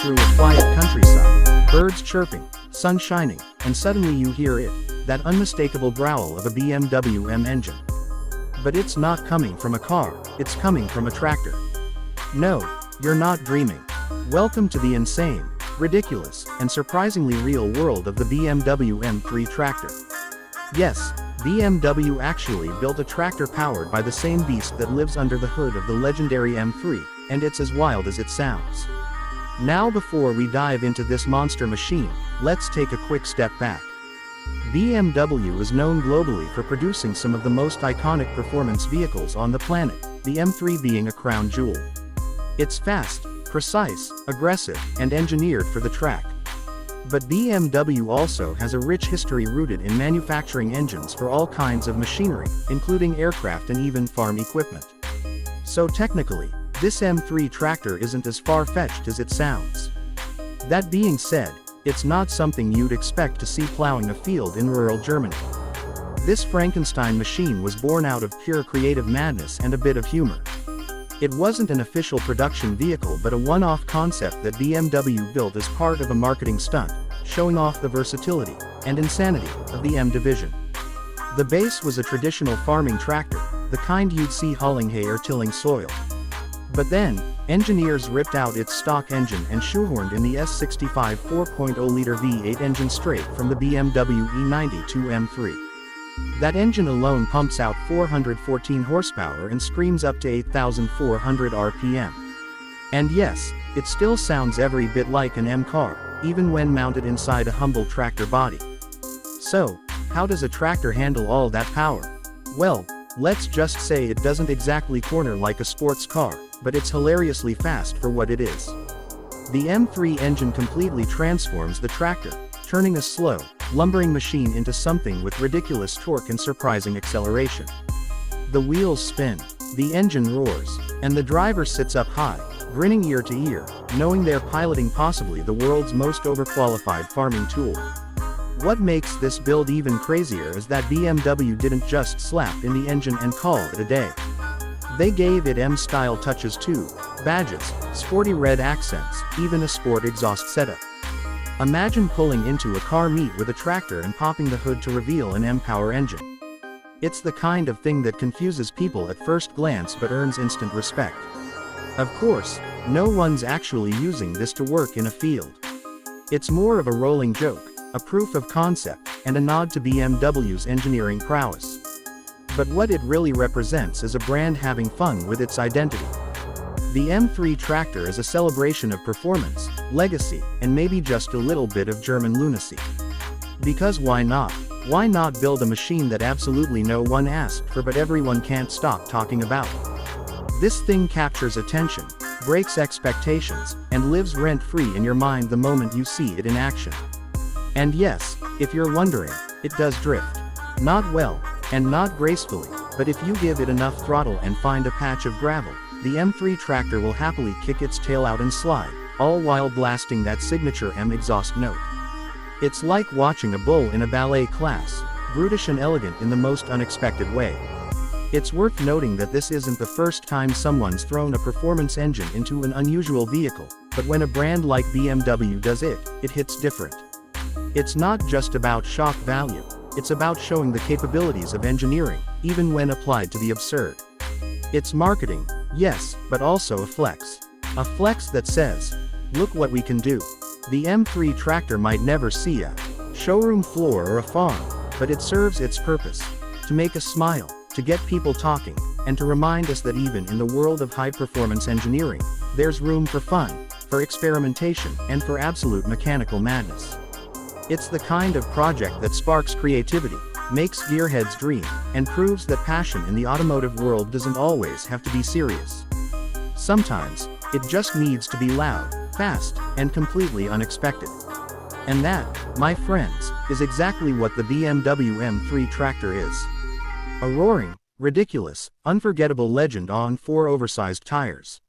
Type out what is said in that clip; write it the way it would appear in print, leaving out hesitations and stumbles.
through a quiet countryside, birds chirping, sun shining, and suddenly you hear it, that unmistakable growl of a BMW M engine. But it's not coming from a car, it's coming from a tractor. No, you're not dreaming. Welcome to the insane, ridiculous, and surprisingly real world of the BMW M3 tractor. Yes, BMW actually built a tractor powered by the same beast that lives under the hood of the legendary M3, and it's as wild as it sounds. Now before we dive into this monster machine, let's take a quick step back. BMW is known globally for producing some of the most iconic performance vehicles on the planet, the M3 being a crown jewel. It's fast, precise, aggressive, and engineered for the track. But BMW also has a rich history rooted in manufacturing engines for all kinds of machinery, including aircraft and even farm equipment. So technically, this M3 tractor isn't as far-fetched as it sounds. That being said, it's not something you'd expect to see plowing a field in rural Germany. This Frankenstein machine was born out of pure creative madness and a bit of humor. It wasn't an official production vehicle but a one-off concept that BMW built as part of a marketing stunt, showing off the versatility and insanity of the M division. The base was a traditional farming tractor, the kind you'd see hauling hay or tilling soil. But then, engineers ripped out its stock engine and shoehorned in the S65 4.0-liter V8 engine straight from the BMW E92 M3. That engine alone pumps out 414 horsepower and screams up to 8,400 RPM. And yes, it still sounds every bit like an M car, even when mounted inside a humble tractor body. So, how does a tractor handle all that power? Well, let's just say it doesn't exactly corner like a sports car, but it's hilariously fast for what it is. The M3 engine completely transforms the tractor, turning a slow, lumbering machine into something with ridiculous torque and surprising acceleration. The wheels spin, the engine roars, and the driver sits up high, grinning ear to ear, knowing they're piloting possibly the world's most overqualified farming tool. What makes this build even crazier is that BMW didn't just slap in the engine and call it a day. They gave it M-style touches too: badges, sporty red accents, even a sport exhaust setup. Imagine pulling into a car meet with a tractor and popping the hood to reveal an M-Power engine. It's the kind of thing that confuses people at first glance but earns instant respect. Of course, no one's actually using this to work in a field. It's more of a rolling joke, a proof of concept, and a nod to BMW's engineering prowess. But what it really represents is a brand having fun with its identity. The M3 tractor is a celebration of performance, legacy, and maybe just a little bit of German lunacy. Because why not? Why not build a machine that absolutely no one asked for but everyone can't stop talking about? This thing captures attention, breaks expectations, and lives rent-free in your mind the moment you see it in action. And yes, if you're wondering, it does drift. Not well, and not gracefully, but if you give it enough throttle and find a patch of gravel, the M3 tractor will happily kick its tail out and slide, all while blasting that signature M exhaust note. It's like watching a bull in a ballet class, brutish and elegant in the most unexpected way. It's worth noting that this isn't the first time someone's thrown a performance engine into an unusual vehicle, but when a brand like BMW does it, it hits different. It's not just about shock value, it's about showing the capabilities of engineering, even when applied to the absurd. It's marketing, yes, but also a flex. A flex that says, look what we can do. The M3 tractor might never see a showroom floor or a farm, but it serves its purpose: to make us smile, to get people talking, and to remind us that even in the world of high-performance engineering, there's room for fun, for experimentation, and for absolute mechanical madness. It's the kind of project that sparks creativity, makes gearheads dream, and proves that passion in the automotive world doesn't always have to be serious. Sometimes, it just needs to be loud, fast, and completely unexpected. And that, my friends, is exactly what the BMW M3 tractor is. A roaring, ridiculous, unforgettable legend on 4 oversized tires.